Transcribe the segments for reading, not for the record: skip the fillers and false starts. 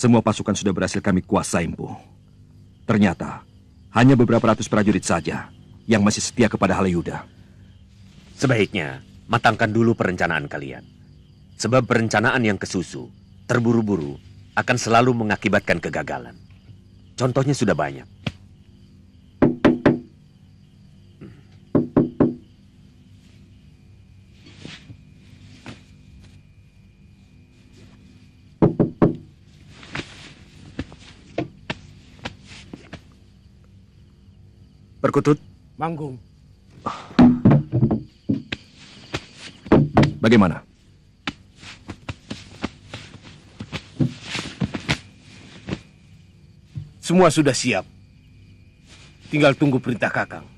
Semua pasukan sudah berhasil kami kuasai, Empu. Ternyata, hanya beberapa ratus prajurit saja yang masih setia kepada Halayuda. Sebaiknya, matangkan dulu perencanaan kalian. Sebab perencanaan yang kesusu, terburu-buru, akan selalu mengakibatkan kegagalan. Contohnya sudah banyak. Perkutut. Manggung. Bagaimana? Semua sudah siap. Tinggal tunggu perintah Kakang.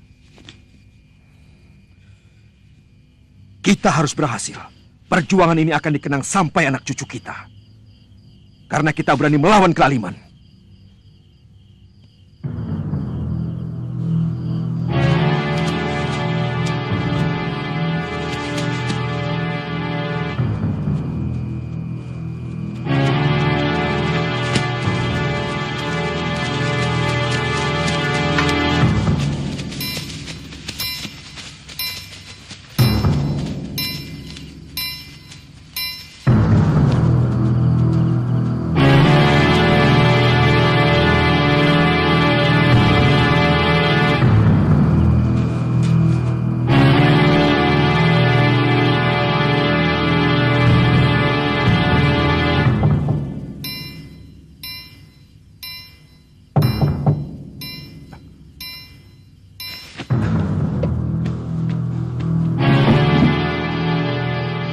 Kita harus berhasil. Perjuangan ini akan dikenang sampai anak cucu kita. Karena kita berani melawan kelaliman.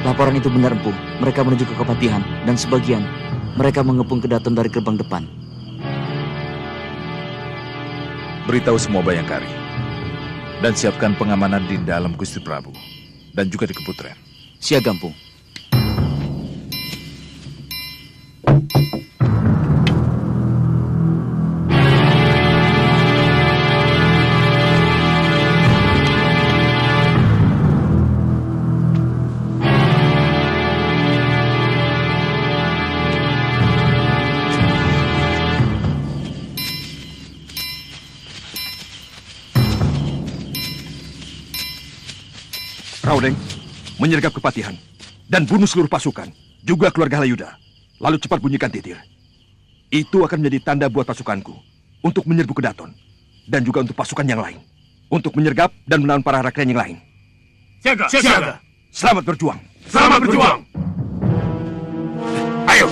Laporan itu benar, Empu. Mereka menuju ke Kepatihan, dan sebagian mereka mengepung Kedaton dari gerbang depan. Beritahu semua Bayangkari, dan siapkan pengamanan di dalam Gusti Prabu, dan juga di Keputren. Siaga, Empu. Raudeng, menyergap Kepatihan dan bunuh seluruh pasukan, juga keluarga Halayuda. Lalu cepat bunyikan titir. Itu akan menjadi tanda buat pasukanku untuk menyerbu Kedaton dan juga untuk pasukan yang lain untuk menyergap dan melawan para rakyat yang lain. Siaga! Siaga! Selamat berjuang! Selamat berjuang! Ayo!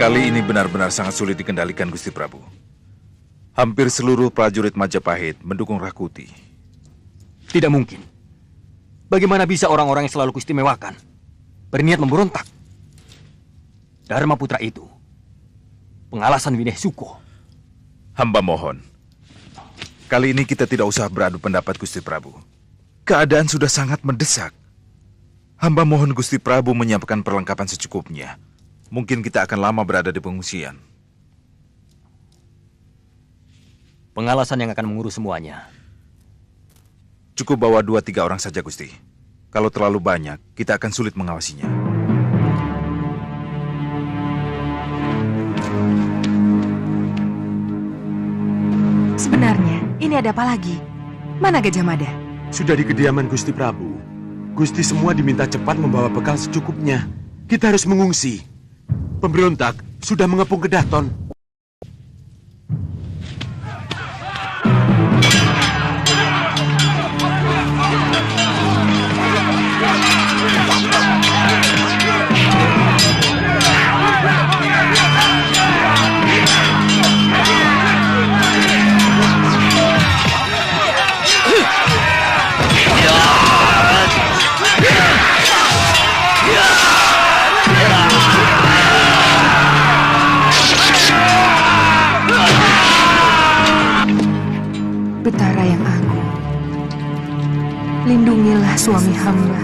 Kali ini benar-benar sangat sulit dikendalikan, Gusti Prabu. Hampir seluruh prajurit Majapahit mendukung Rakuti. Tidak mungkin. Bagaimana bisa orang-orang yang selalu kuistimewakan berniat memberontak? Dharma Putra itu pengalasan Wineh Suko. Hamba mohon. Kali ini kita tidak usah beradu pendapat, Gusti Prabu. Keadaan sudah sangat mendesak. Hamba mohon Gusti Prabu menyiapkan perlengkapan secukupnya. Mungkin kita akan lama berada di pengungsian. Pengalasan yang akan mengurus semuanya. Cukup bawa 2-3 orang saja, Gusti. Kalau terlalu banyak, kita akan sulit mengawasinya. Sebenarnya, ini ada apa lagi? Mana Gajah Mada? Sudah di kediaman Gusti Prabu. Gusti semua diminta cepat membawa bekal secukupnya. Kita harus mengungsi. Pemberontak sudah mengepung Kedaton. Betara yang agung, lindungilah suami hamba.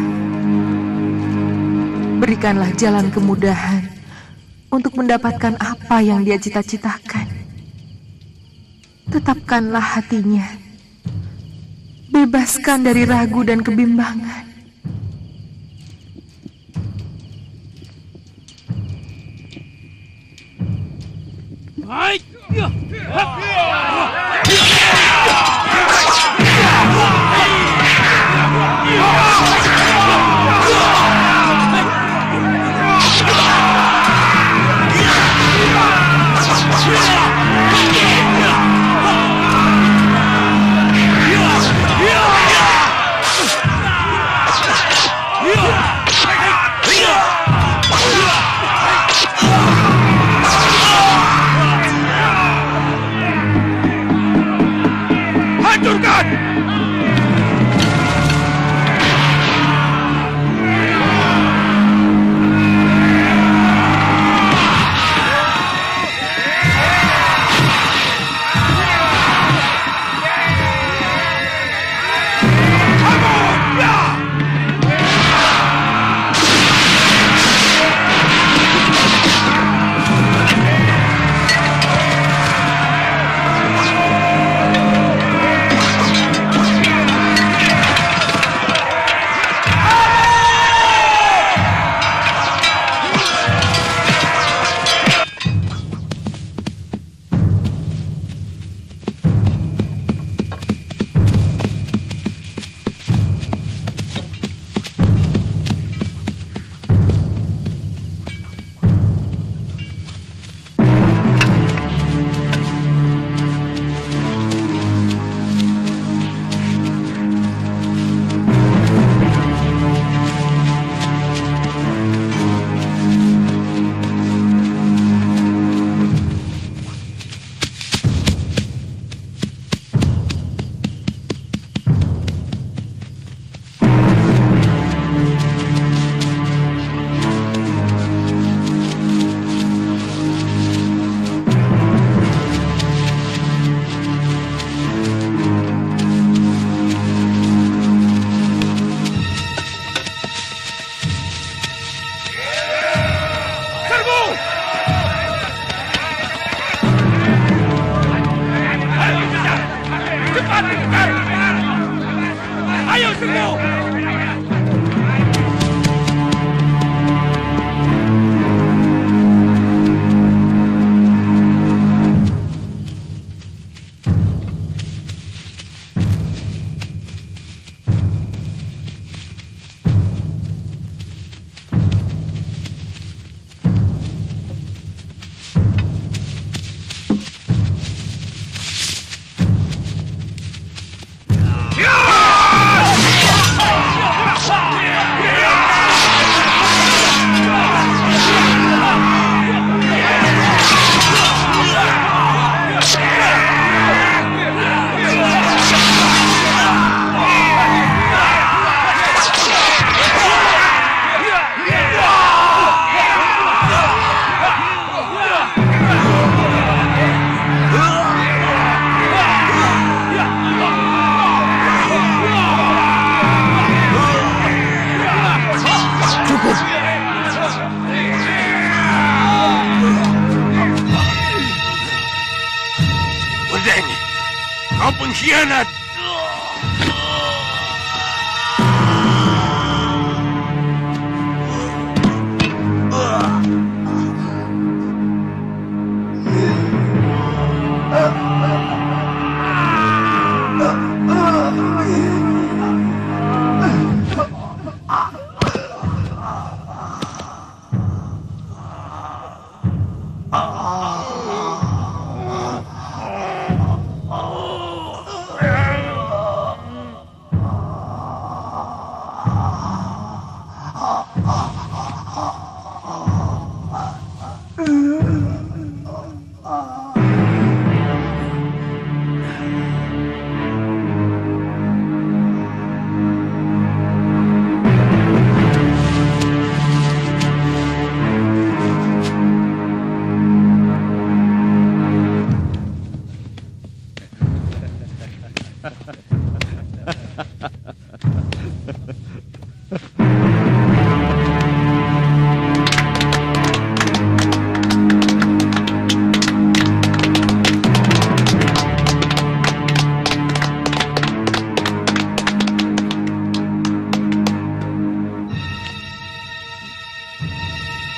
Berikanlah jalan kemudahan untuk mendapatkan apa yang dia cita-citakan. Tetapkanlah hatinya Bebaskan dari ragu dan kebimbangan. Kau pengkhianat!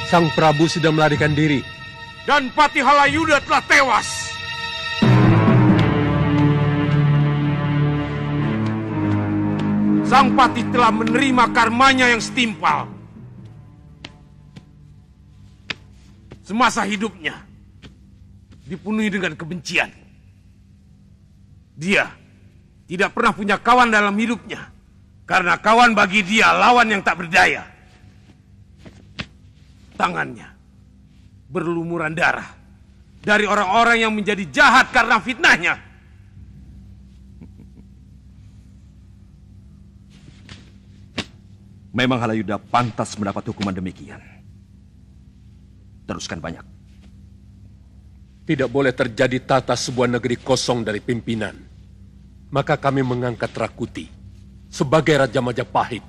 Sang Prabu sudah melarikan diri. Dan Patih Halayuda telah tewas. Sang Patih telah menerima karmanya yang setimpal. Semasa hidupnya dipenuhi dengan kebencian. Dia tidak pernah punya kawan dalam hidupnya, karena kawan bagi dia lawan yang tak berdaya. Tangannya berlumuran darah dari orang-orang yang menjadi jahat karena fitnahnya. Memang Halayuda pantas mendapat hukuman demikian. Teruskan banyak. Tidak boleh terjadi tata sebuah negeri kosong dari pimpinan. Maka kami mengangkat Rakuti sebagai Raja Majapahit.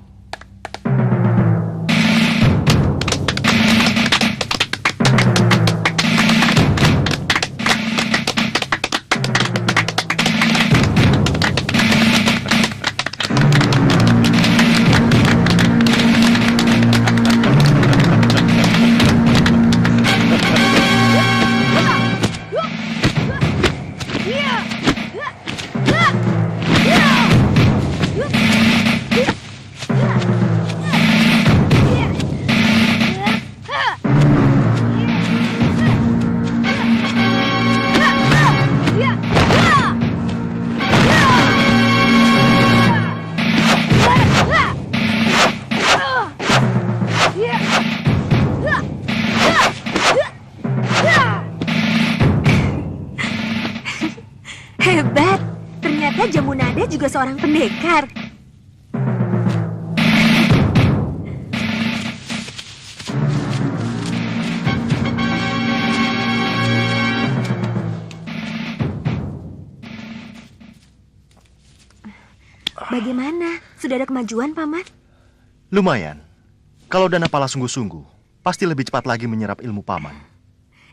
Hebat, ternyata Jamunada juga seorang pendekar. Bagaimana? Sudah ada kemajuan, Paman? Lumayan. Kalau Danapala sungguh-sungguh, pasti lebih cepat lagi menyerap ilmu Paman.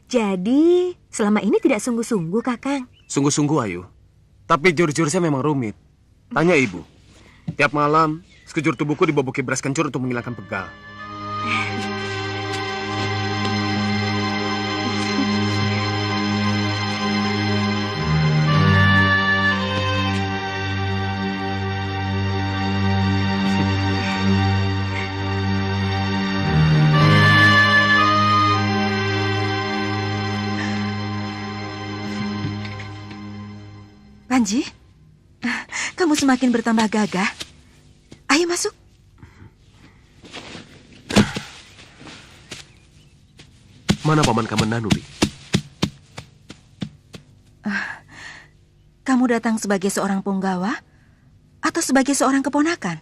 Jadi, selama ini tidak sungguh-sungguh, Kakang? Sungguh-sungguh, Ayu. Tapi jurus-jurusnya memang rumit. Tanya Ibu. Tiap malam, sekejur tubuhku diboboki beras kencur untuk menghilangkan pegal. Panji, kamu semakin bertambah gagah. Ayo masuk. Mana Paman Kamandanu, Bi? Kamu datang sebagai seorang punggawa atau sebagai seorang keponakan?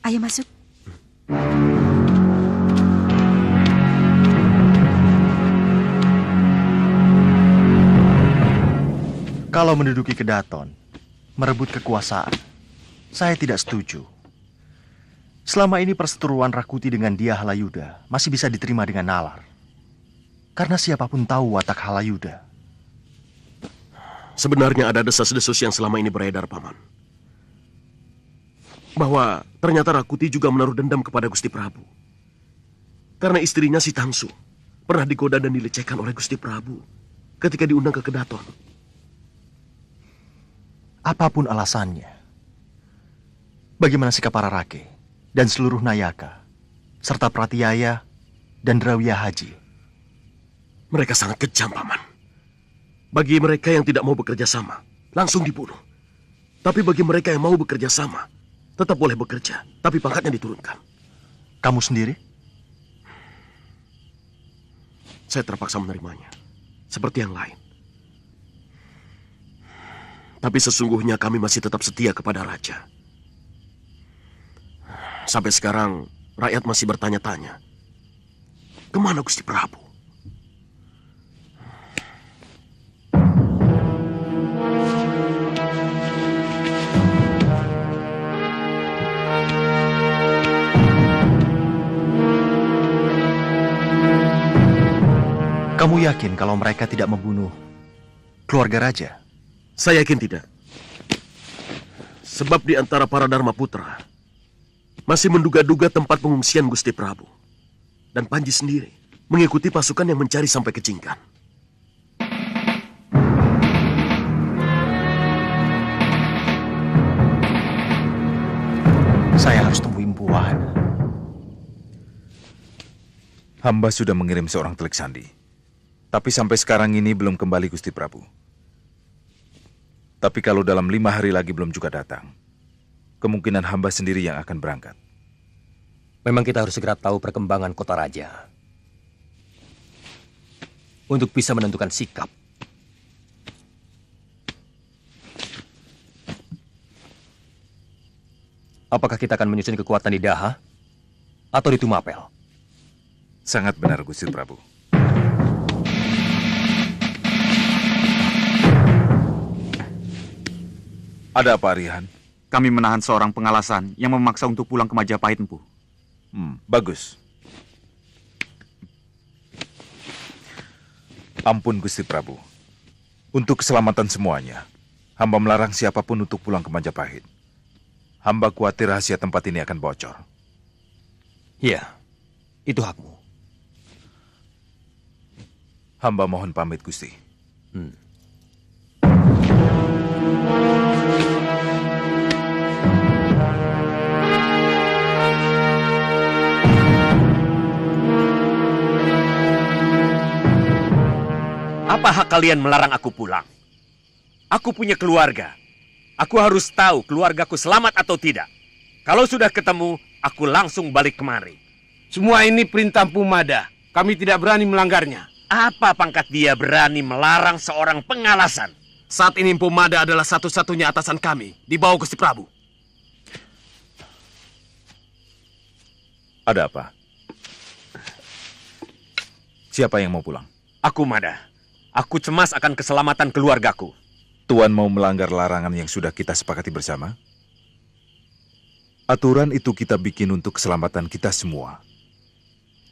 Ayo masuk. Kalau menduduki Kedaton, merebut kekuasaan, saya tidak setuju. Selama ini perseteruan Rakuti dengan Dia Halayuda masih bisa diterima dengan nalar. Karena siapapun tahu watak Halayuda. Sebenarnya ada desas-desus yang selama ini beredar, Paman. Bahwa ternyata Rakuti juga menaruh dendam kepada Gusti Prabu. Karena istrinya si Tangsu pernah digoda dan dilecehkan oleh Gusti Prabu ketika diundang ke Kedaton. Apapun alasannya, bagaimana sikap para rake dan seluruh Nayaka, serta Pratiyaya dan Drawiya Haji? Mereka sangat kejam, Paman. Bagi mereka yang tidak mau bekerja sama, langsung dibunuh. Tapi bagi mereka yang mau bekerja sama, tetap boleh bekerja, tapi pangkatnya diturunkan. Kamu sendiri? Saya terpaksa menerimanya, seperti yang lain. Tapi sesungguhnya kami masih tetap setia kepada Raja. Sampai sekarang, rakyat masih bertanya-tanya, kemana Gusti Prabu? Kamu yakin kalau mereka tidak membunuh keluarga Raja? Saya yakin tidak. Sebab di antara para Dharma Putra, masih menduga-duga tempat pengungsian Gusti Prabu. Dan Panji sendiri mengikuti pasukan yang mencari sampai ke Jingkan. Saya harus temui Empuan. Hamba sudah mengirim seorang telik sandi. Tapi sampai sekarang ini belum kembali Gusti Prabu. Tapi kalau dalam 5 hari lagi belum juga datang, kemungkinan hamba sendiri yang akan berangkat. Memang kita harus segera tahu perkembangan kota raja. Untuk bisa menentukan sikap. Apakah kita akan menyusun kekuatan di Daha atau di Tumapel? Sangat benar Gusti Prabu. Ada apa, Arihan? Kami menahan seorang pengalasan yang memaksa untuk pulang ke Majapahit, Empu. Bagus. Ampun Gusti Prabu. Untuk keselamatan semuanya, hamba melarang siapapun untuk pulang ke Majapahit. Hamba khawatir rahasia tempat ini akan bocor. Iya, itu hakmu. Hamba mohon pamit, Gusti. Apa hak kalian melarang aku pulang? Aku punya keluarga. Aku harus tahu keluargaku selamat atau tidak. Kalau sudah ketemu, aku langsung balik kemari. Semua ini perintah Empu Mada. Kami tidak berani melanggarnya. Apa pangkat dia berani melarang seorang pengalasan? Saat ini Empu Mada adalah satu-satunya atasan kami di bawah Gusti Prabu. Ada apa? Siapa yang mau pulang? Aku, Mada. Aku cemas akan keselamatan keluargaku. Tuan mau melanggar larangan yang sudah kita sepakati bersama? Aturan itu kita bikin untuk keselamatan kita semua.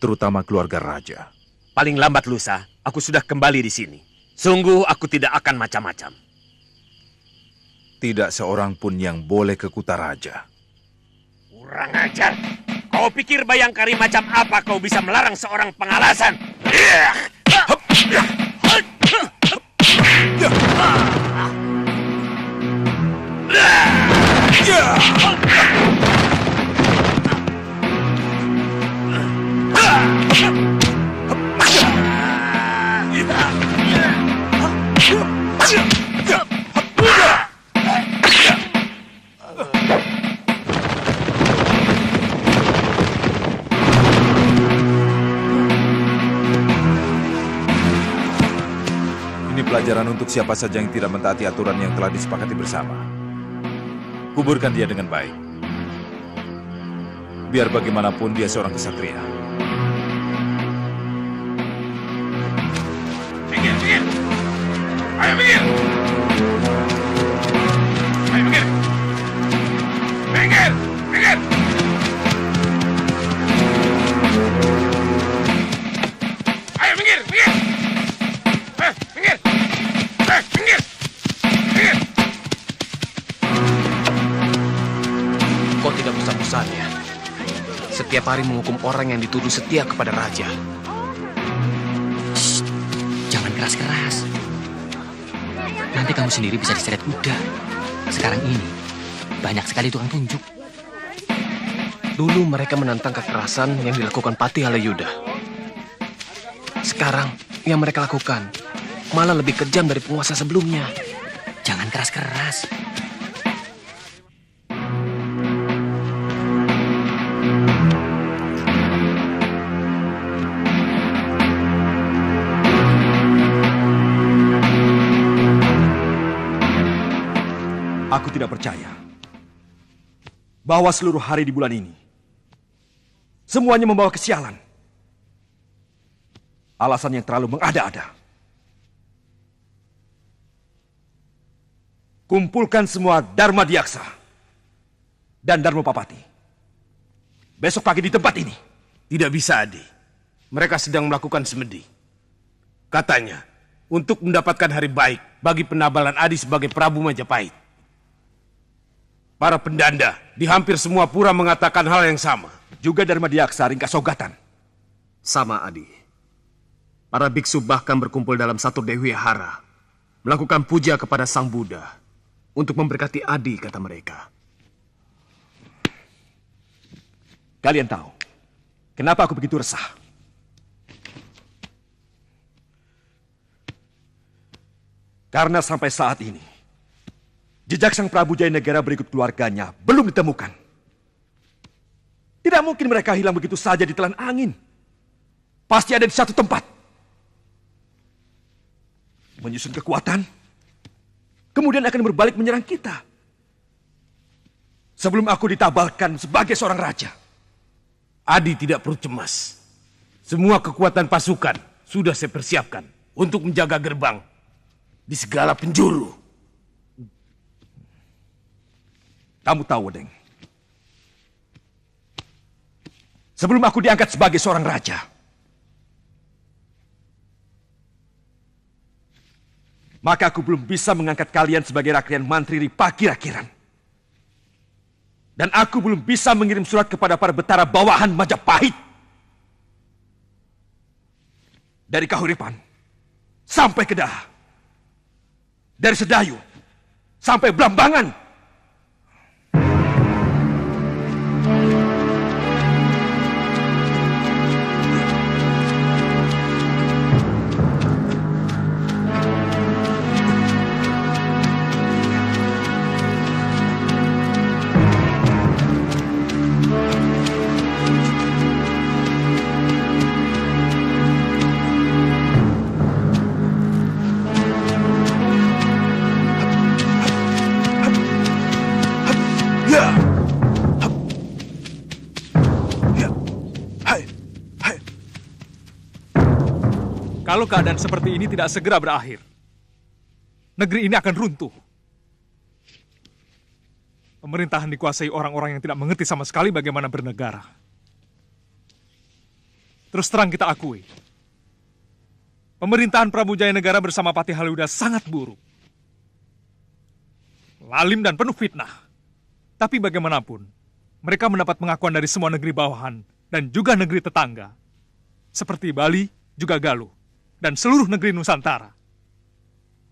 Terutama keluarga raja. Paling lambat lusa, aku sudah kembali di sini. Sungguh aku tidak akan macam-macam. Tidak seorang pun yang boleh ke Kuta Raja. Kurang ajar. Kau pikir Bayangkari macam apa kau bisa melarang seorang pengalasan? Ini pelajaran untuk siapa saja yang tidak mentaati aturan yang telah disepakati bersama. Kuburkan dia dengan baik. Biar bagaimanapun dia seorang kesatria. Minggir, minggir! Ayo minggir! Ayo minggir! Minggir! Minggir! Ayo minggir! Minggir! Minggir! Minggir! Minggir! Kau tidak bosan-bosannya. Setiap hari menghukum orang yang dituduh setia kepada raja. Shh, jangan keras-keras. Nanti kamu sendiri bisa diseret kuda. Sekarang ini, banyak sekali tukang tunjuk. Dulu mereka menantang kekerasan yang dilakukan Patih Halayuda. Sekarang, yang mereka lakukan malah lebih kejam dari penguasa sebelumnya. Jangan keras-keras. Aku tidak percaya bahwa seluruh hari di bulan ini semuanya membawa kesialan. Alasan yang terlalu mengada-ada. Kumpulkan semua Dharma Diaksa dan Dharma Papati. Besok pagi di tempat ini. Tidak bisa, Adi. Mereka sedang melakukan semedi. Katanya, untuk mendapatkan hari baik bagi penabalan Adi sebagai Prabu Majapahit. Para pendanda di hampir semua pura mengatakan hal yang sama. Juga Dharma Diaksa ringkas Sogatan. Sama, Adi. Para biksu bahkan berkumpul dalam satu Dewi Hara, melakukan puja kepada Sang Buddha untuk memberkati Adi, kata mereka. Kalian tahu kenapa aku begitu resah? Karena sampai saat ini jejak Sang Prabu Jayanegara berikut keluarganya belum ditemukan. Tidak mungkin mereka hilang begitu saja di telan angin. Pasti ada di satu tempat. Menyusun kekuatan, kemudian akan berbalik menyerang kita. Sebelum aku ditabalkan sebagai seorang raja. Adi tidak perlu cemas. Semua kekuatan pasukan sudah saya persiapkan untuk menjaga gerbang di segala penjuru. Kamu tahu, Deng. Sebelum aku diangkat sebagai seorang raja, maka aku belum bisa mengangkat kalian sebagai rakyat mantri Ripaki-Rakiran. Dan aku belum bisa mengirim surat kepada para betara bawahan Majapahit. Dari Kahuripan sampai Kedah. Dari Sedayu sampai Blambangan. Kalau keadaan seperti ini tidak segera berakhir, negeri ini akan runtuh. Pemerintahan dikuasai orang-orang yang tidak mengerti sama sekali bagaimana bernegara. Terus terang kita akui, pemerintahan Prabu Jayanegara bersama Patih Haliuda sangat buruk. Lalim dan penuh fitnah. Tapi bagaimanapun, mereka mendapat pengakuan dari semua negeri bawahan dan juga negeri tetangga. Seperti Bali, juga Galuh, dan seluruh negeri Nusantara.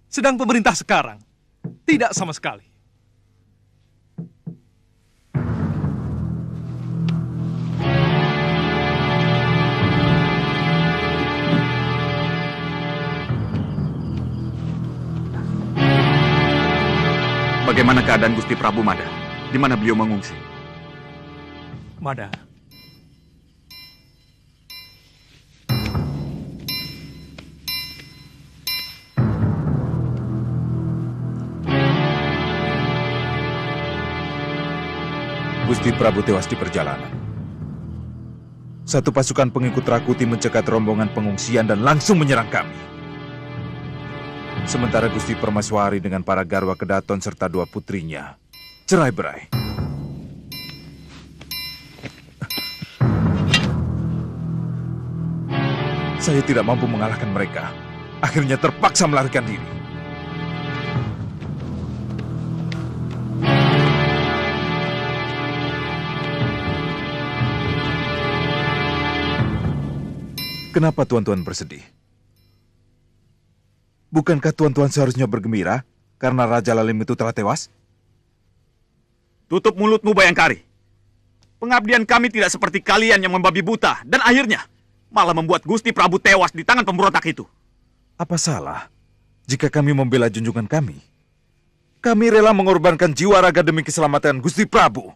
Sedang pemerintah sekarang tidak sama sekali. Bagaimana keadaan Gusti Prabu Mada? Di mana beliau mengungsi? Mada. Gusti Prabu tewas di perjalanan. Satu pasukan pengikut Rakuti mencegat rombongan pengungsian dan langsung menyerang kami. Sementara Gusti Permaswari dengan para garwa Kedaton serta dua putrinya cerai-berai. Saya tidak mampu mengalahkan mereka. Akhirnya terpaksa melarikan diri. Kenapa tuan-tuan bersedih? Bukankah tuan-tuan seharusnya bergembira karena Raja Lalim itu telah tewas? Tutup mulutmu, Bayangkari. Pengabdian kami tidak seperti kalian yang membabi buta dan akhirnya malah membuat Gusti Prabu tewas di tangan pemberontak itu. Apa salah jika kami membela junjungan kami? Kami rela mengorbankan jiwa raga demi keselamatan Gusti Prabu.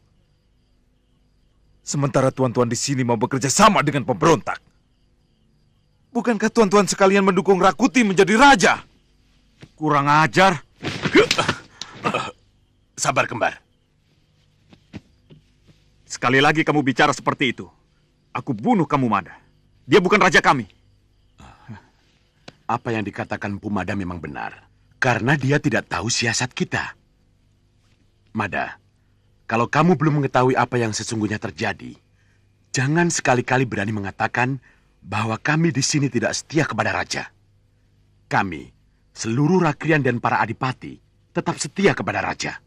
Sementara tuan-tuan di sini mau bekerja sama dengan pemberontak. Bukankah tuan-tuan sekalian mendukung Rakuti menjadi raja? Kurang ajar. Sabar, Kembar. Sekali lagi kamu bicara seperti itu, aku bunuh kamu, Mada. Dia bukan raja kami. Apa yang dikatakan Mpu Mada memang benar. Karena dia tidak tahu siasat kita. Mada, kalau kamu belum mengetahui apa yang sesungguhnya terjadi, jangan sekali-kali berani mengatakan bahwa kami di sini tidak setia kepada raja. Kami, seluruh Rakrian dan para adipati, tetap setia kepada raja.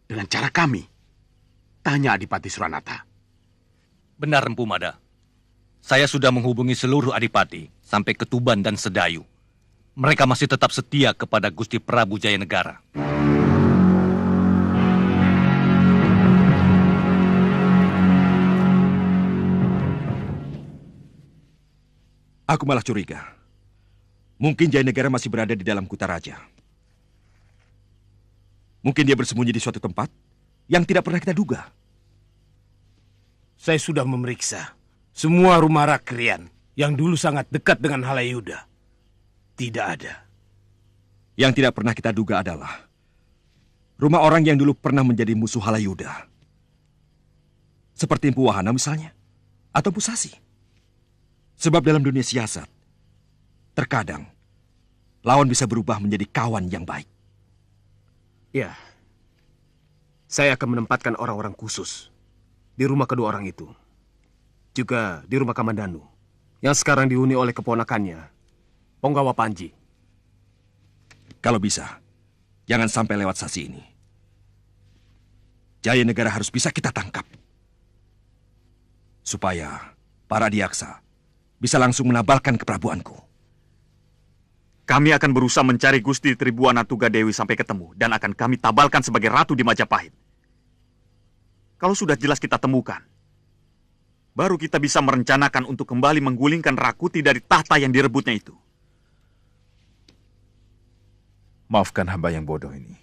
Dengan cara kami. Tanya Adipati Suranata. Benar, Empu Mada. Saya sudah menghubungi seluruh adipati, sampai ke Tuban dan Sedayu. Mereka masih tetap setia kepada Gusti Prabu Jayanegara. Aku malah curiga. Mungkin Jayanegara masih berada di dalam Kutaraja. Mungkin dia bersembunyi di suatu tempat yang tidak pernah kita duga. Saya sudah memeriksa semua rumah Rakrian yang dulu sangat dekat dengan Halayuda. Tidak ada. Yang tidak pernah kita duga adalah rumah orang yang dulu pernah menjadi musuh Halayuda. Seperti Empu Wahana misalnya, atau Empu Sasi. Sebab dalam dunia siasat, terkadang lawan bisa berubah menjadi kawan yang baik. Ya, saya akan menempatkan orang-orang khusus di rumah kedua orang itu. Juga di rumah Kamandanu, yang sekarang dihuni oleh keponakannya, Ponggawa Panji. Kalau bisa, jangan sampai lewat Sasi ini. Jayanegara harus bisa kita tangkap. Supaya para diaksa bisa langsung menabalkan keprabuanku. Kami akan berusaha mencari Gusti Tribuana Tugadewi sampai ketemu dan akan kami tabalkan sebagai ratu di Majapahit. Kalau sudah jelas kita temukan, baru kita bisa merencanakan untuk kembali menggulingkan Rakuti dari tahta yang direbutnya itu. Maafkan hamba yang bodoh ini.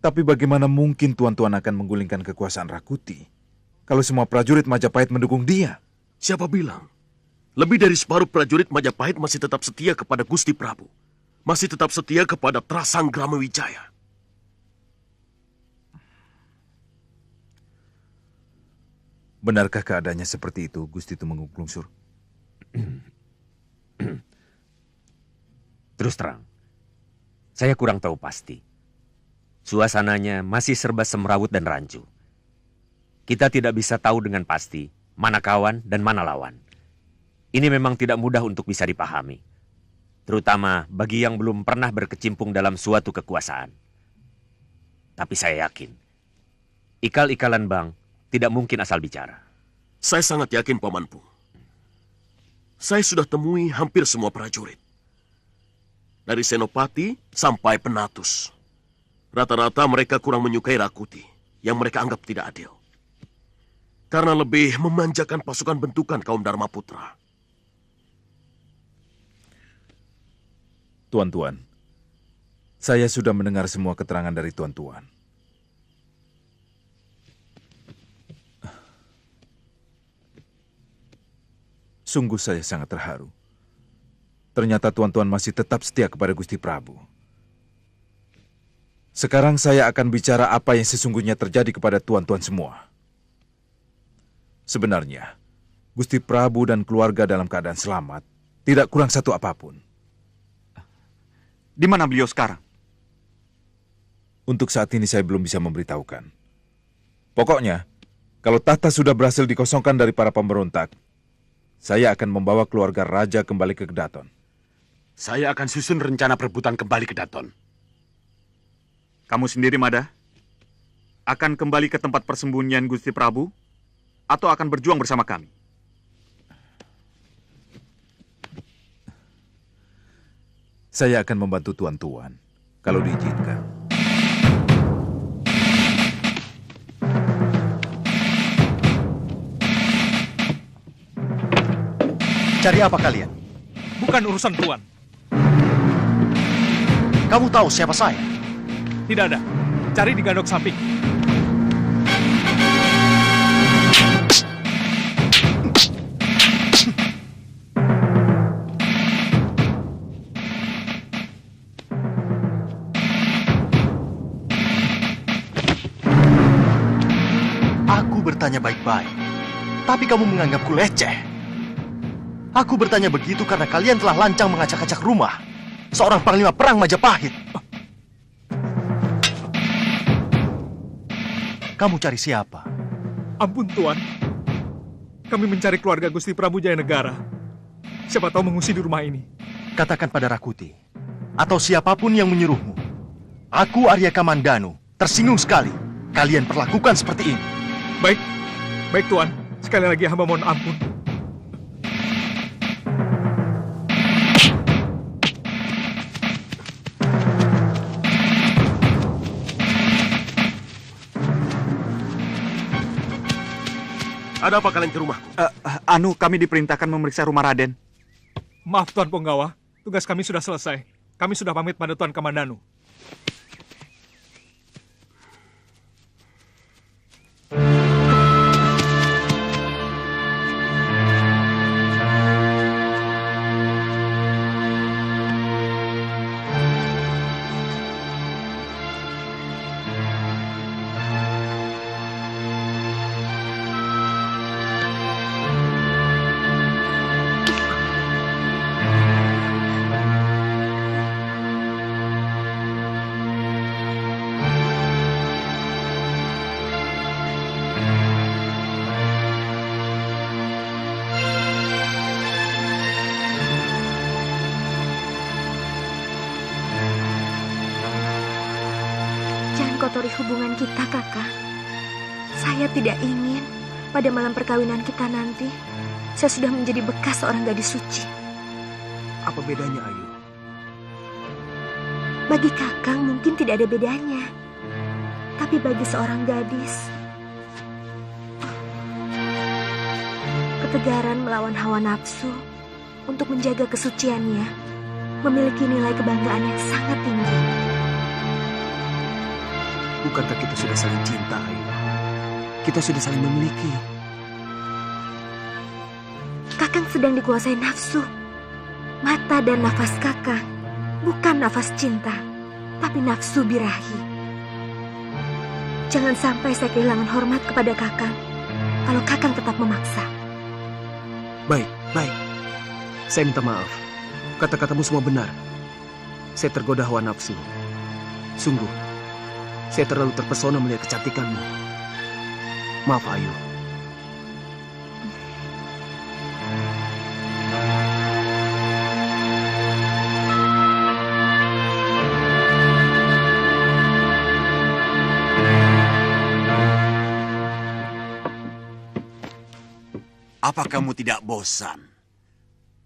Tapi bagaimana mungkin tuan-tuan akan menggulingkan kekuasaan Rakuti kalau semua prajurit Majapahit mendukung dia? Siapa bilang? Lebih dari separuh prajurit Majapahit masih tetap setia kepada Gusti Prabu. Masih tetap setia kepada Trasanggrama Wijaya. Benarkah keadaannya seperti itu, Gusti Tumenggung Lungsur? Terus terang, saya kurang tahu pasti. Suasananya masih serba semrawut dan rancu. Kita tidak bisa tahu dengan pasti mana kawan dan mana lawan. Ini memang tidak mudah untuk bisa dipahami. Terutama bagi yang belum pernah berkecimpung dalam suatu kekuasaan. Tapi saya yakin, ikal-ikalan Bang tidak mungkin asal bicara. Saya sangat yakin, Pamanpu. Saya sudah temui hampir semua prajurit. Dari Senopati sampai Penatus. Rata-rata mereka kurang menyukai Rakuti, yang mereka anggap tidak adil. Karena lebih memanjakan pasukan bentukan kaum Dharma Putra. Tuan-tuan, saya sudah mendengar semua keterangan dari tuan-tuan. Sungguh saya sangat terharu. Ternyata tuan-tuan masih tetap setia kepada Gusti Prabu. Sekarang saya akan bicara apa yang sesungguhnya terjadi kepada tuan-tuan semua. Sebenarnya, Gusti Prabu dan keluarga dalam keadaan selamat, tidak kurang satu apapun. Di mana beliau sekarang? Untuk saat ini saya belum bisa memberitahukan. Pokoknya, kalau tahta sudah berhasil dikosongkan dari para pemberontak, saya akan membawa keluarga raja kembali ke Kedaton. Saya akan susun rencana perebutan kembali ke Daton. Kamu sendiri, Mada? Akan kembali ke tempat persembunyian Gusti Prabu? Atau akan berjuang bersama kami? Saya akan membantu tuan-tuan, kalau diizinkan. Cari apa kalian? Bukan urusan tuan. Kamu tahu siapa saya? Tidak ada. Cari di gandok samping. Aku bertanya baik-baik, tapi kamu menganggapku leceh. Aku bertanya begitu karena kalian telah lancang mengacak-acak rumah seorang panglima perang Majapahit. Kamu cari siapa? Ampun, Tuan. Kami mencari keluarga Gusti Prabu Jayanegara. Siapa tahu mengungsi di rumah ini. Katakan pada Rakuti, atau siapapun yang menyuruhmu. Aku Arya Kamandanu, tersinggung sekali kalian perlakukan seperti ini. Baik, baik Tuan. Sekali lagi hamba mohon ampun. Ada apa kalian ke rumahku? Kami diperintahkan memeriksa rumah Raden. Maaf Tuan Punggawa, tugas kami sudah selesai. Kami sudah pamit pada Tuan Kamandanu. Kotori hubungan kita, Kakak. Saya tidak ingin pada malam perkawinan kita nanti, saya sudah menjadi bekas seorang gadis suci. Apa bedanya, Ayu? Bagi Kakang mungkin tidak ada bedanya. Tapi bagi seorang gadis, ketegaran melawan hawa nafsu untuk menjaga kesuciannya memiliki nilai kebanggaan yang sangat tinggi. Bukankah kita sudah saling cinta, Ayu? Kita sudah saling memiliki. Kakang sedang dikuasai nafsu. Mata dan nafas Kakang bukan nafas cinta, tapi nafsu birahi. Jangan sampai saya kehilangan hormat kepada Kakang kalau Kakang tetap memaksa. Baik, baik. Saya minta maaf. Kata-katamu semua benar. Saya tergoda hawa nafsu. Sungguh, saya terlalu terpesona melihat kecantikanmu. Maaf, Ayu. Apa kamu tidak bosan?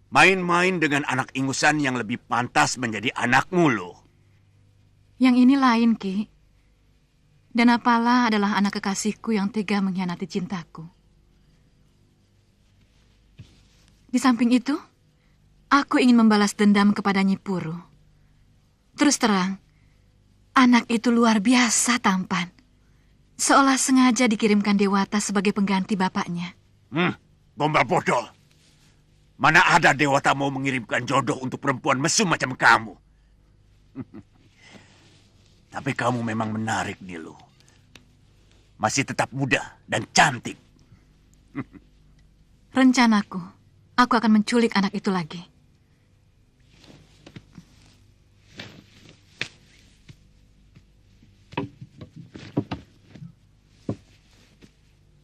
Main-main dengan anak ingusan yang lebih pantas menjadi anakmu loh. Yang ini lain, Ki. Dan apalah adalah anak kekasihku yang tega mengkhianati cintaku. Di samping itu, aku ingin membalas dendam kepada Nyi Puru. Terus terang, anak itu luar biasa tampan. Seolah sengaja dikirimkan Dewata sebagai pengganti bapaknya. Gombal bodoh. Mana ada Dewata mau mengirimkan jodoh untuk perempuan mesum macam kamu. Tapi kamu memang menarik, Nilu. Masih tetap muda dan cantik. Rencanaku, aku akan menculik anak itu lagi.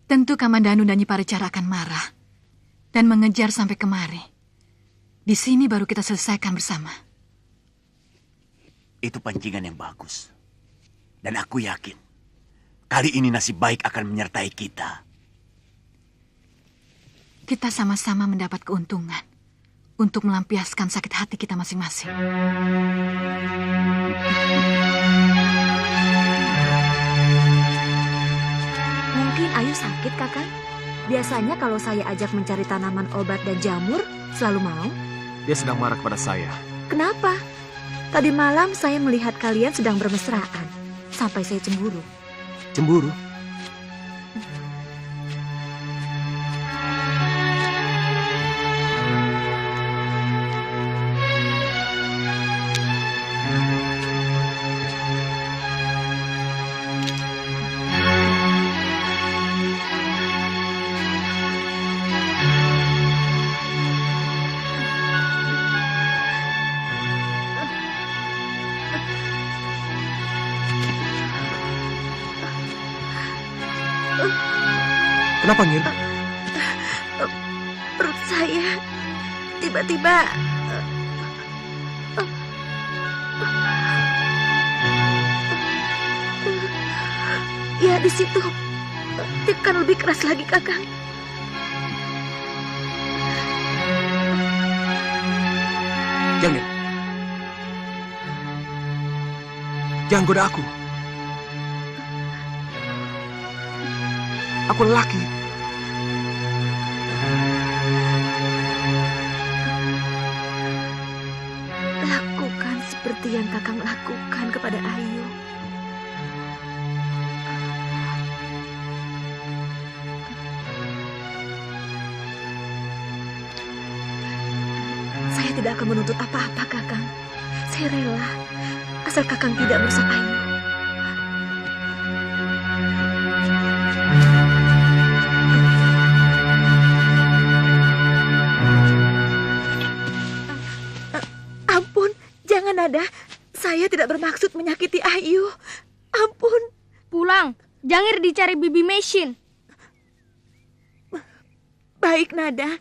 Tentu Kamandanu dan Nyi Parecara akan marah dan mengejar sampai kemari. Di sini baru kita selesaikan bersama. Itu pancingan yang bagus. Dan aku yakin, kali ini nasib baik akan menyertai kita. Kita sama-sama mendapat keuntungan untuk melampiaskan sakit hati kita masing-masing. Mungkin Ayu sakit, Kakang. Biasanya kalau saya ajak mencari tanaman obat dan jamur, selalu mau. Dia sedang marah kepada saya. Kenapa? Tadi malam saya melihat kalian sedang bermesraan. Sampai saya cemburu. Cemburu? Kenapa, Ngir? Perut saya tiba-tiba... Ya, Ada di situ. Tekan lebih keras lagi, Kakang. Jangan. Jangan goda aku. Aku lelaki. Lakukan seperti yang Kakang lakukan kepada Ayu. Saya tidak akan menuntut apa-apa, Kakang. Saya rela, asal Kakang tidak merusak Ayu. Ampun, jangan Nada. Saya tidak bermaksud menyakiti Ayu. Ampun. Pulang, Jangir dicari Bibi Mesin. Baik, Nada.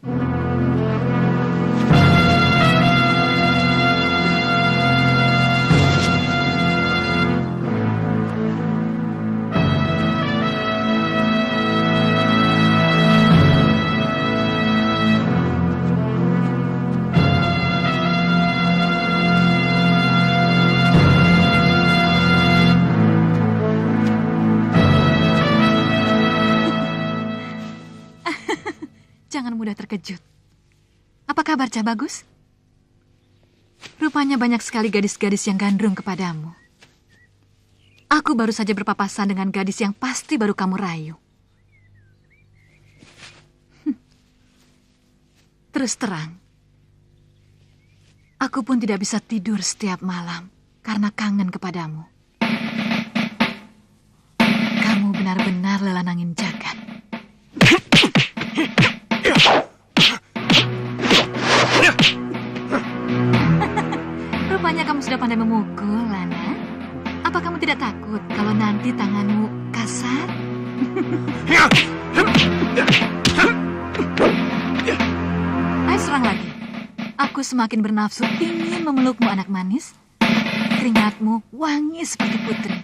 Jangan mudah terkejut. Apa kabar, Cah Bagus? Rupanya banyak sekali gadis-gadis yang gandrung kepadamu. Aku baru saja berpapasan dengan gadis yang pasti baru kamu rayu. Terus terang, aku pun tidak bisa tidur setiap malam karena kangen kepadamu. Kamu benar-benar lelanangin jagat. Rupanya kamu sudah pandai memukul, Lana. Apa kamu tidak takut kalau nanti tanganmu kasar? Ayo serang lagi. Aku semakin bernafsu ingin memelukmu, anak manis. Keringatmu wangi seperti putri.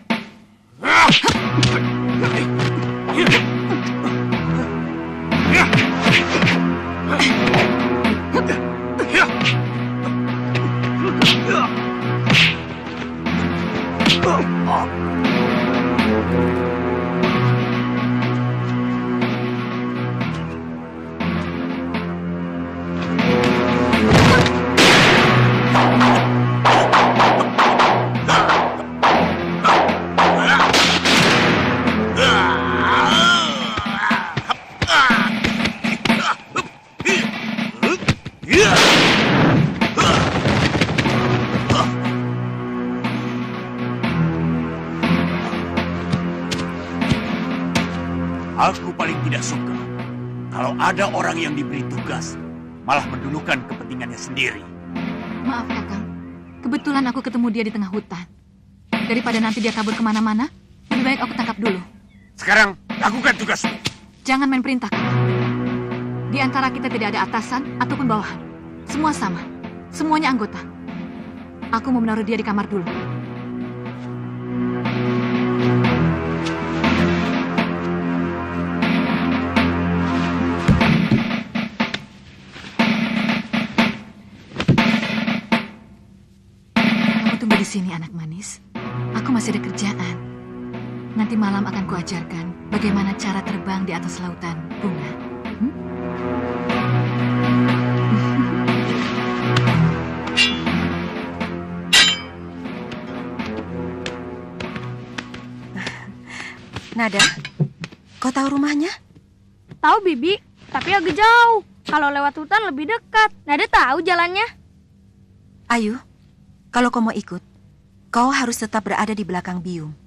Aku paling tidak suka kalau ada orang yang diberi tugas malah mendulukan kepentingannya sendiri. Maaf, Kakang. Kebetulan aku ketemu dia di tengah hutan. Daripada nanti dia kabur kemana-mana, lebih baik aku tangkap dulu. Sekarang, lakukan tugasmu. Jangan main perintah, Kakang. Di antara kita tidak ada atasan ataupun bawahan. Semua sama. Semuanya anggota. Aku mau menaruh dia di kamar dulu. Tunggu di sini, anak manis. Aku masih ada kerjaan. Nanti malam akan kuajarkan bagaimana cara terbang di atas lautan bunga. Nada, kau tahu rumahnya? Tahu, Bibi, tapi agak jauh. Kalau lewat hutan lebih dekat. Nada tahu jalannya. Ayu, kalau kau mau ikut, kau harus tetap berada di belakang Biung.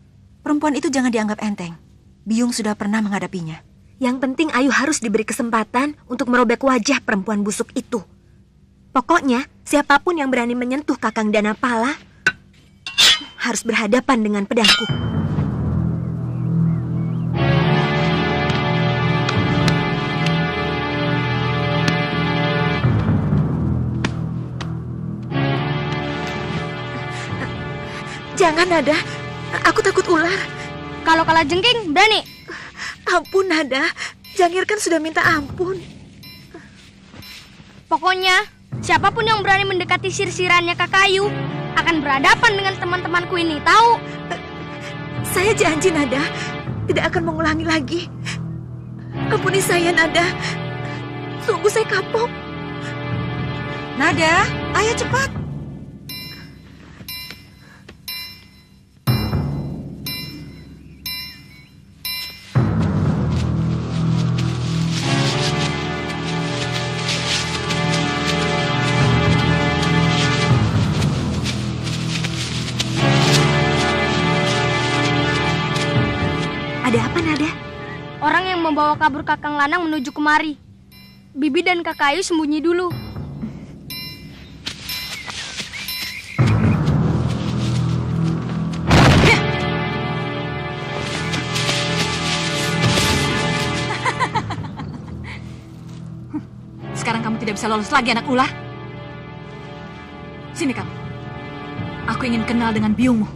Perempuan itu jangan dianggap enteng. Biung sudah pernah menghadapinya. Yang penting Ayu harus diberi kesempatan untuk merobek wajah perempuan busuk itu. Pokoknya, siapapun yang berani menyentuh Kakang Danapala harus berhadapan dengan pedangku. Jangan, Nada. Aku takut ular. Kalau kalah jengking, berani? Ampun, Nada. Jangir kan sudah minta ampun. Pokoknya, siapapun yang berani mendekati sirsirannya Kakak Ayu akan berhadapan dengan teman-temanku ini, tahu? Saya janji, Nada, tidak akan mengulangi lagi. Ampuni saya, Nada. Sungguh saya kapok. Nada, ayo cepat. Ada apa, Nada? Orang yang membawa kabur Kakang Lanang menuju kemari. Bibi dan Kakak Ayu sembunyi dulu. Sekarang kamu tidak bisa lolos lagi, anak ulah. Sini kamu. Aku ingin kenal dengan biungmu.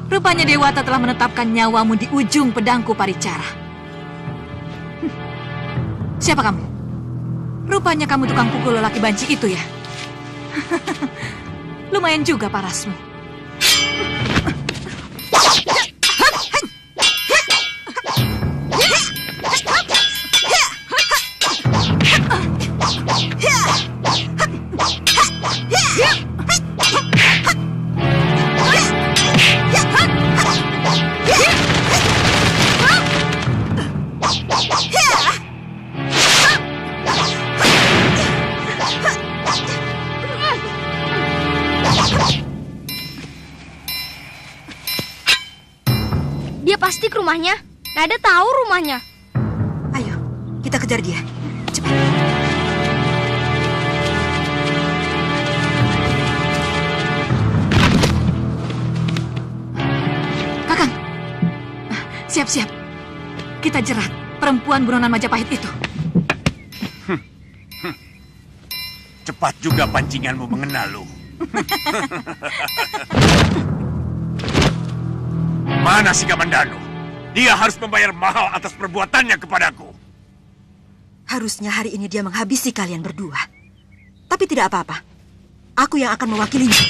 Rupanya Dewata telah menetapkan nyawamu di ujung pedangku Paricara. Siapa kamu? Rupanya kamu tukang pukul lelaki banci itu ya? Lumayan juga parasmu. Dia pasti ke rumahnya. Nada tahu rumahnya. Ayo, kita kejar dia. Cepat. Kakang, siap-siap. Kita jerat perempuan buronan Majapahit itu. Cepat juga pancinganmu mengenal lu. Mana si Kamandanu? Dia harus membayar mahal atas perbuatannya kepadaku. Harusnya hari ini dia menghabisi kalian berdua. Tapi tidak apa-apa. Aku yang akan mewakilinya.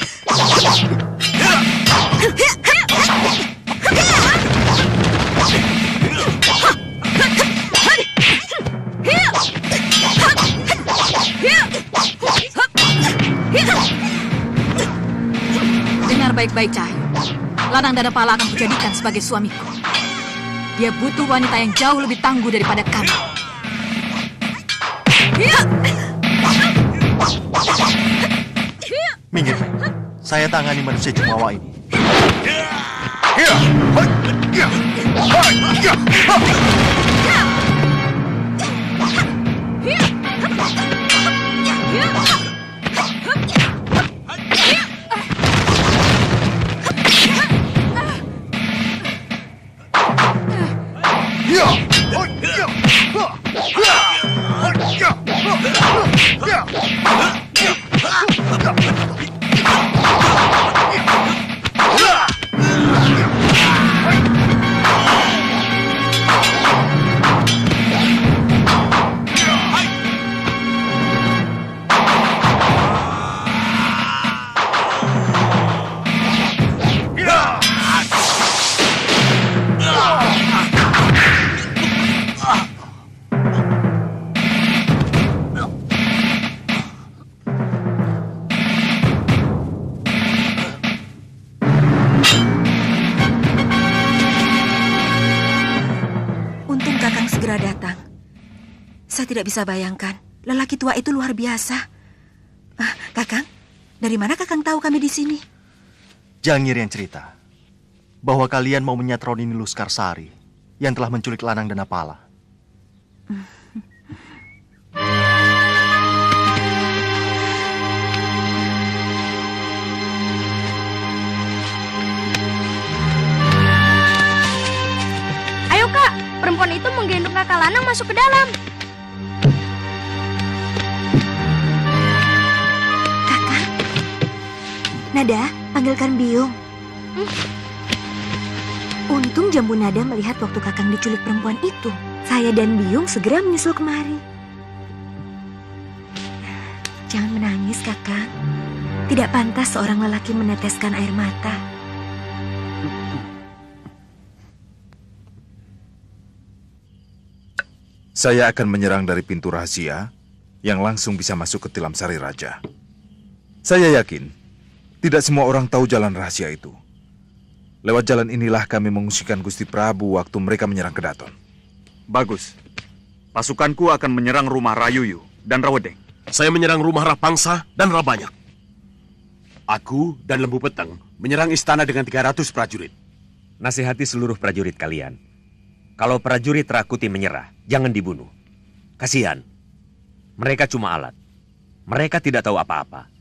Dengar baik-baik, Cahyo. Lanang Danapala akan kujadikan sebagai suamiku. Dia butuh wanita yang jauh lebih tangguh daripada kami. Minggir, saya tangani manusia jumawa ini. Saya tidak bisa bayangkan. Lelaki tua itu luar biasa. Kakang, dari mana Kakang tahu kami di sini? Jangir yang cerita bahwa kalian mau menyatroni Niluskar Sari yang telah menculik Lanang Danapala. Ayo Kak, perempuan itu menggendong Kakak Lanang masuk ke dalam. Nada, panggilkan Biung. Untung Jambu Nada melihat waktu Kakang diculik perempuan itu. Saya dan Biung segera menyusul kemari. Jangan menangis, Kakang. Tidak pantas seorang lelaki meneteskan air mata. Saya akan menyerang dari pintu rahasia yang langsung bisa masuk ke tilam sari raja. Saya yakin tidak semua orang tahu jalan rahasia itu. Lewat jalan inilah kami mengungsikan Gusti Prabu waktu mereka menyerang Kedaton. Bagus. Pasukanku akan menyerang rumah Rayuyu dan Rawedeng. Saya menyerang rumah Rapangsa dan Rabanyak. Aku dan Lembu Peteng menyerang istana dengan 300 prajurit. Nasihati seluruh prajurit kalian. Kalau prajurit Rakuti menyerah, jangan dibunuh. Kasihan. Mereka cuma alat. Mereka tidak tahu apa-apa.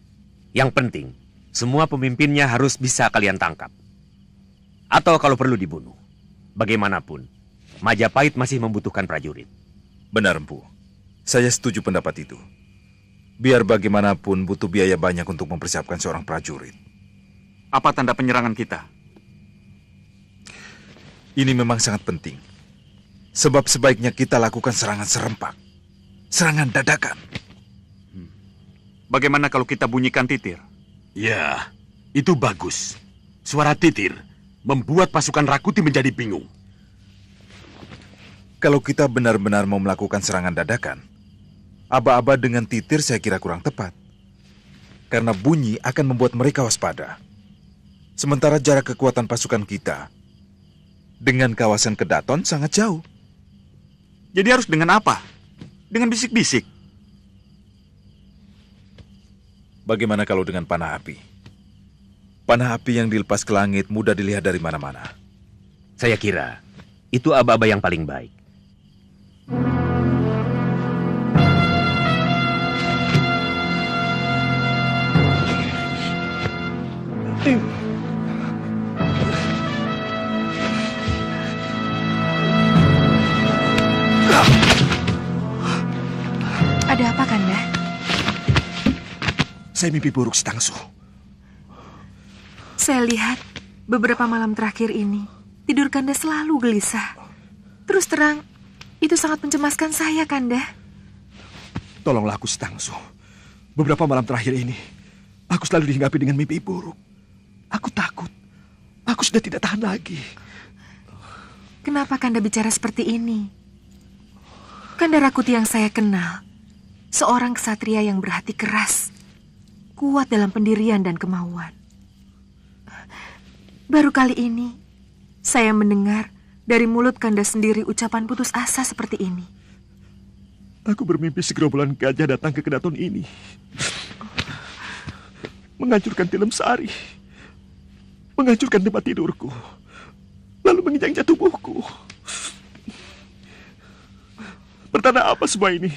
Yang penting, semua pemimpinnya harus bisa kalian tangkap. Atau kalau perlu dibunuh. Bagaimanapun, Majapahit masih membutuhkan prajurit. Benar, Empu. Saya setuju pendapat itu. Biar bagaimanapun butuh biaya banyak untuk mempersiapkan seorang prajurit. Apa tanda penyerangan kita? Ini memang sangat penting. Sebab sebaiknya kita lakukan serangan serempak. Serangan dadakan. Bagaimana kalau kita bunyikan titir? Ya, itu bagus. Suara titir membuat pasukan Rakuti menjadi bingung. Kalau kita benar-benar mau melakukan serangan dadakan, aba-aba dengan titir saya kira kurang tepat. Karena bunyi akan membuat mereka waspada. Sementara jarak kekuatan pasukan kita dengan kawasan Kedaton sangat jauh. Jadi harus dengan apa? Dengan bisik-bisik? Bagaimana kalau dengan panah api? Panah api yang dilepas ke langit mudah dilihat dari mana-mana. Saya kira itu aba-aba yang paling baik. Ada apa, Kanda? Saya mimpi buruk, Stangsu. Saya lihat beberapa malam terakhir ini tidur Kanda selalu gelisah. Terus terang, itu sangat mencemaskan saya, Kanda. Tolonglah aku, Stangsu. Beberapa malam terakhir ini, aku selalu dihinggapi dengan mimpi buruk. Aku takut. Aku sudah tidak tahan lagi. Kenapa Kanda bicara seperti ini? Kanda Rakuti yang saya kenal, seorang ksatria yang berhati keras, kuat dalam pendirian dan kemauan. Baru kali ini, saya mendengar dari mulut Kanda sendiri ucapan putus asa seperti ini. Aku bermimpi segerombolan gajah datang ke Kedaton ini. Menghancurkan tilam sari. Menghancurkan tempat tidurku. Lalu menginjak tubuhku. Bertanda apa semua ini?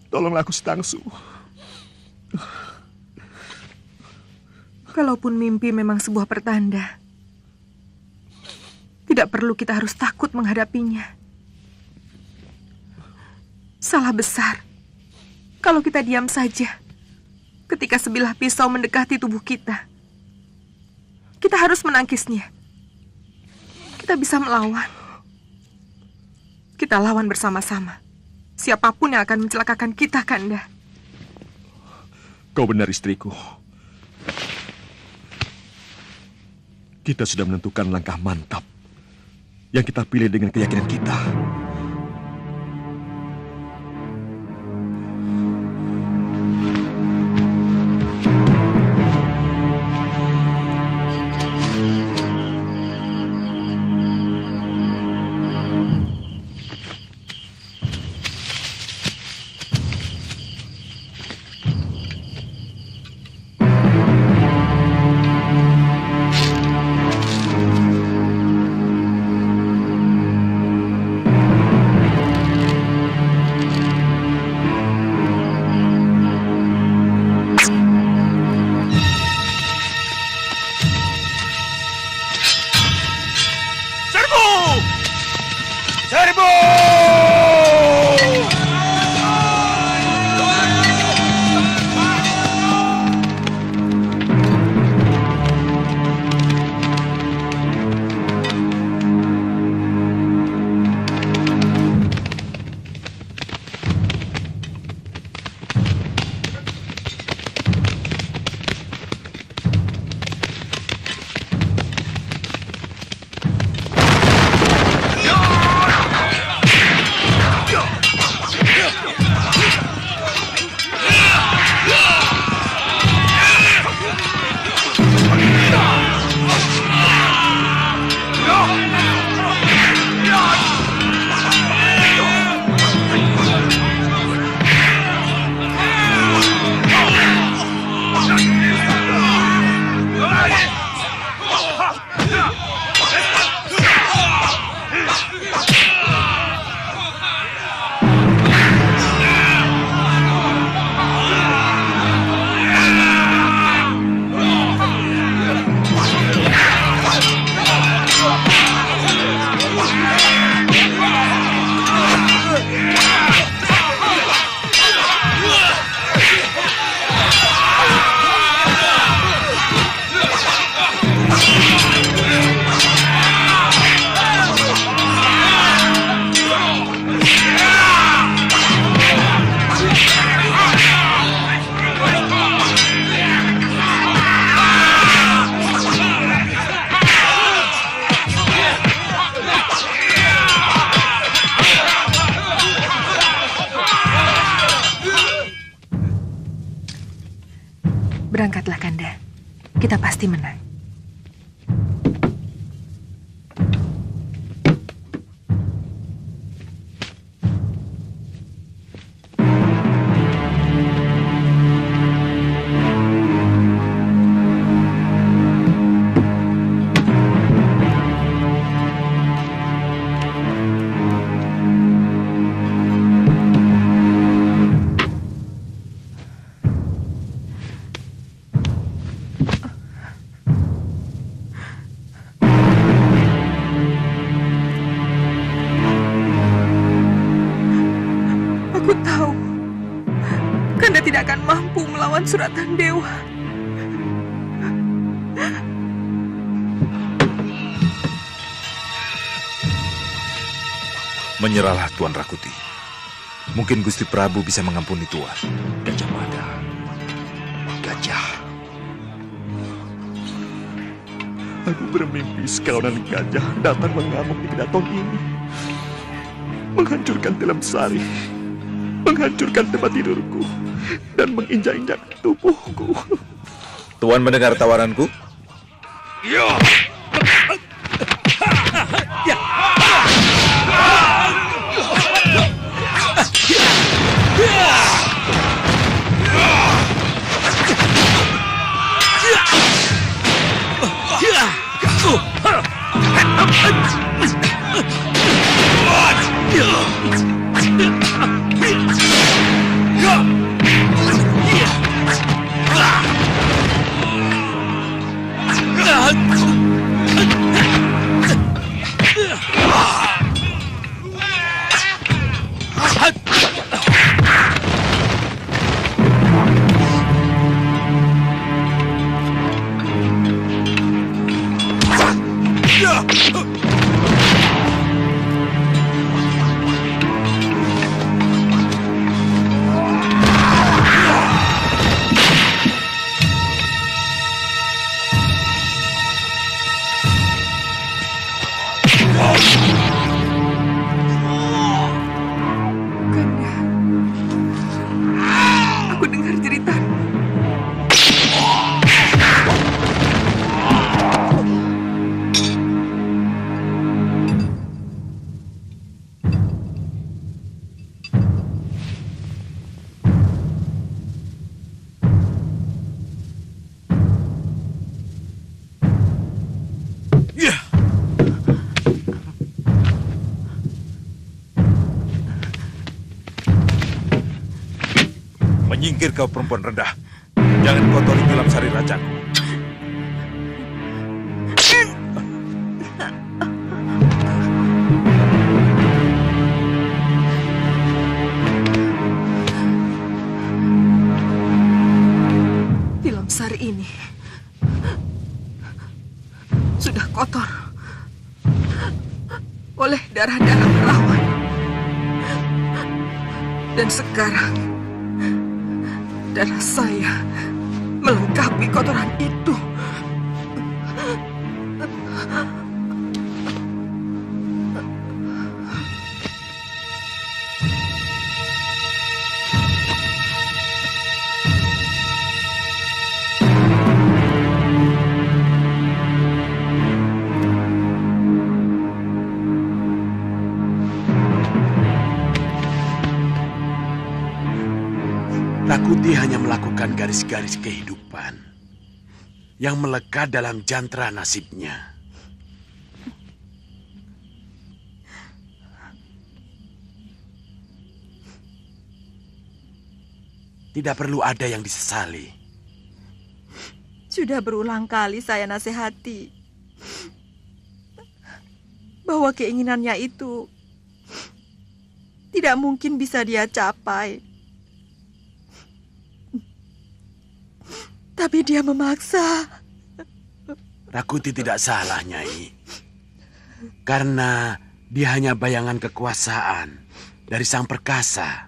Tolonglah aku, Stangsu. Kalaupun mimpi memang sebuah pertanda, tidak perlu kita harus takut menghadapinya. Salah besar kalau kita diam saja ketika sebilah pisau mendekati tubuh kita. Kita harus menangkisnya. Kita bisa melawan. Kita lawan bersama-sama. Siapapun yang akan mencelakakan kita, Kanda. Kau benar, istriku. Kita sudah menentukan langkah mantap yang kita pilih dengan keyakinan kita. Berangkatlah, Kanda. Kita pasti menang. Aku tahu, Kanda tidak akan mampu melawan suratan dewa. Menyerahlah Tuan Rakuti. Mungkin Gusti Prabu bisa mengampuni Tuan. Gajah Mada. Gajah. Aku bermimpi sekawanan gajah datang mengamuk di kedaton ini. Menghancurkan Tilam Sari. Menghancurkan tempat tidurku. Dan menginjak-injak tubuhku. Tuan mendengar tawaranku? Iya. Aku dengar jeritan. Menyingkir kau perempuan rendah. Jangan kotori Tilam Sari rajaku. Tilam Sari ini sudah kotor oleh darah-darah melawan. Dan sekarang darah saya melengkapi kotoran itu. Rakuti hanya melakukan garis-garis kehidupan yang melekat dalam jantra nasibnya. Tidak perlu ada yang disesali. Sudah berulang kali saya nasihati bahwa keinginannya itu tidak mungkin bisa dia capai. Tapi dia memaksa. Rakuti tidak salah, Nyai. Karena dia hanya bayangan kekuasaan dari Sang Perkasa.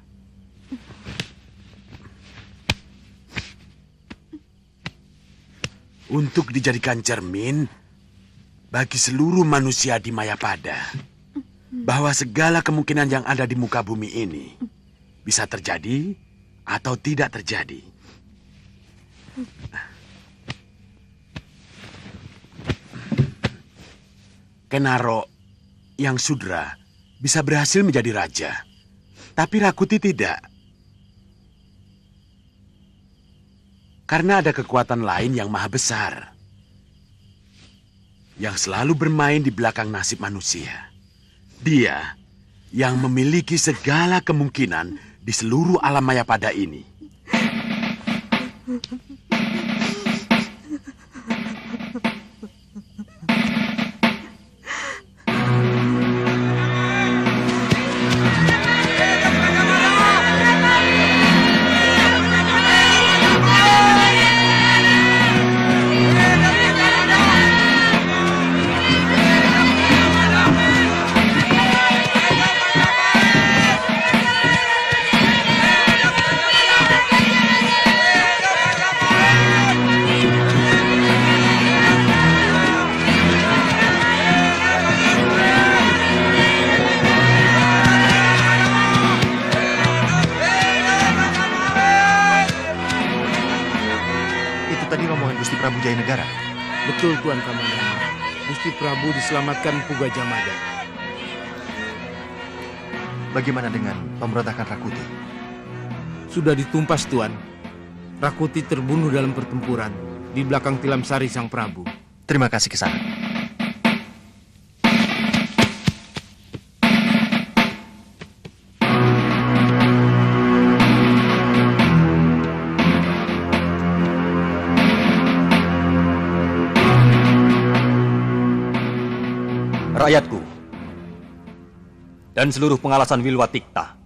Untuk dijadikan cermin bagi seluruh manusia di Mayapada. Bahwa segala kemungkinan yang ada di muka bumi ini bisa terjadi atau tidak terjadi. Kenaro yang Sudra bisa berhasil menjadi raja, tapi Rakuti tidak. Karena ada kekuatan lain yang maha besar, yang selalu bermain di belakang nasib manusia. Dia yang memiliki segala kemungkinan di seluruh alam Mayapada ini. Betul, Tuan Kamandanu. Gusti Prabu diselamatkan Puga Jamada. Bagaimana dengan pemberontakan Rakuti? Sudah ditumpas, Tuan. Rakuti terbunuh dalam pertempuran di belakang Tilam Sari Sang Prabu. Terima kasih, Kisanak. Rakyatku dan seluruh pengalasan Wilwatikta,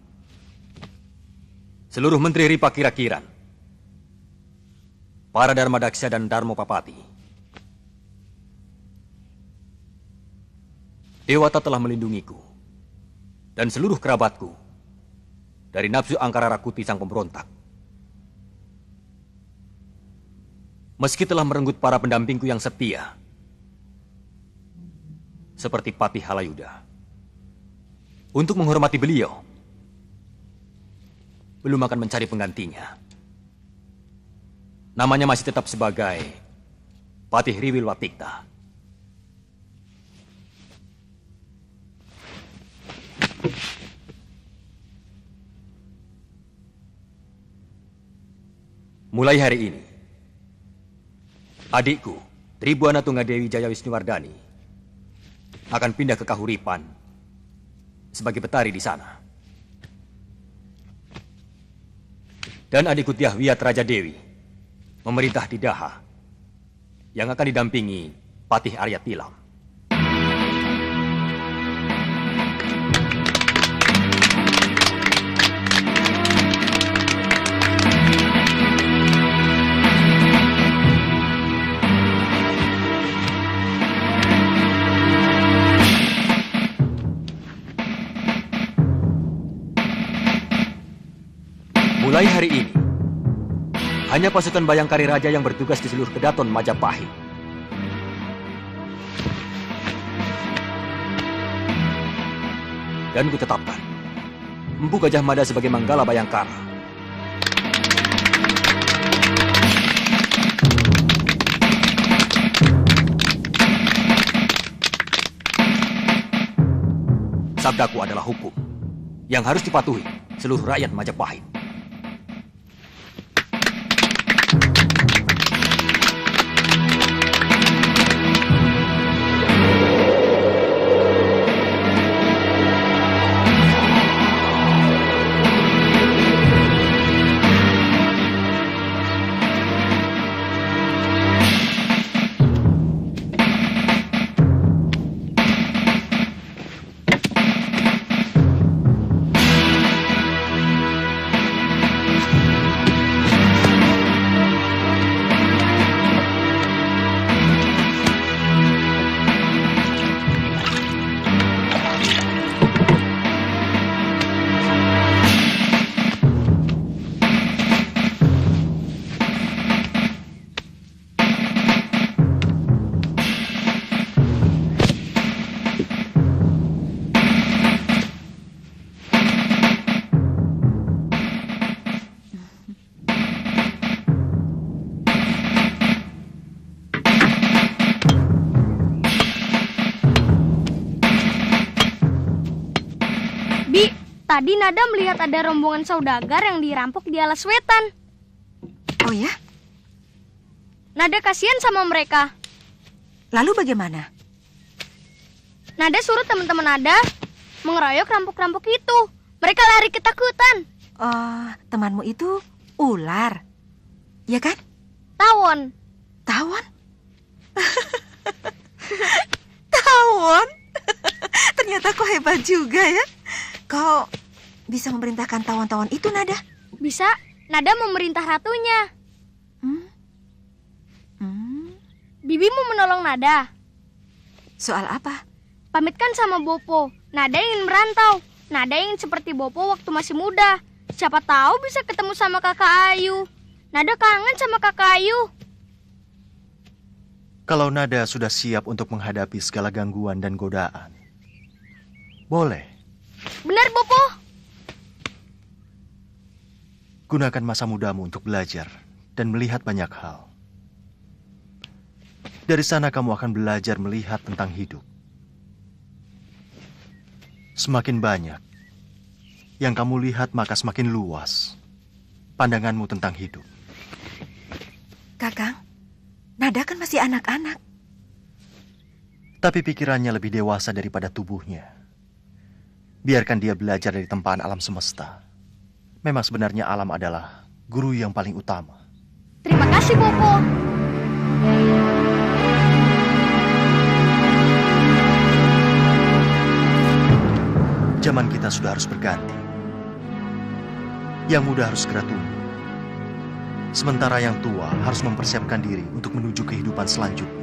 seluruh menteri Ripa Kira-Kiran, para Dharmadaksya dan Dharmopapati, Dewata telah melindungiku dan seluruh kerabatku dari nafsu angkara Rakuti sang pemberontak. Meski telah merenggut para pendampingku yang setia, seperti Patih Halayuda. Untuk menghormati beliau, belum akan mencari penggantinya. Namanya masih tetap sebagai Patih Riwilwatikta. Mulai hari ini, adikku, Tribuana Tunggadewi Jaya Wisnuwardani, akan pindah ke Kahuripan sebagai petari di sana. Dan adikku Tyahwiat Raja Dewi memerintah di Daha yang akan didampingi Patih Arya Tilam. Mulai hari ini, hanya pasukan Bayangkari Raja yang bertugas di seluruh Kedaton Majapahit. Dan kutetapkan Empu Gajah Mada sebagai Manggala Bayangkara. Sabdaku adalah hukum yang harus dipatuhi seluruh rakyat Majapahit. Tadi Nada melihat ada rombongan saudagar yang dirampok di alas wetan. Oh ya? Nada kasihan sama mereka. Lalu bagaimana? Nada suruh teman-teman Nada mengeroyok rampok-rampok itu. Mereka lari ketakutan. Oh, temanmu itu ular, ya kan? Tawon. Tawon? Tawon? Ternyata kau hebat juga ya. Kau bisa memerintahkan tawon-tawon itu, Nada? Bisa. Nada memerintah ratunya. Bibi mau menolong Nada. Soal apa? Pamitkan sama Bopo. Nada ingin merantau. Nada ingin seperti Bopo waktu masih muda. Siapa tahu bisa ketemu sama Kakak Ayu. Nada kangen sama Kakak Ayu. Kalau Nada sudah siap untuk menghadapi segala gangguan dan godaan, boleh. Benar, Bopo. Gunakan masa mudamu untuk belajar dan melihat banyak hal. Dari sana kamu akan belajar melihat tentang hidup. Semakin banyak yang kamu lihat, maka semakin luas pandanganmu tentang hidup. Kakang, Nada kan masih anak-anak. Tapi pikirannya lebih dewasa daripada tubuhnya. Biarkan dia belajar dari tempaan alam semesta. Memang sebenarnya alam adalah guru yang paling utama. Terima kasih, Bopo. Zaman kita sudah harus berganti. Yang muda harus segera tumbuh. Sementara yang tua harus mempersiapkan diri untuk menuju kehidupan selanjutnya.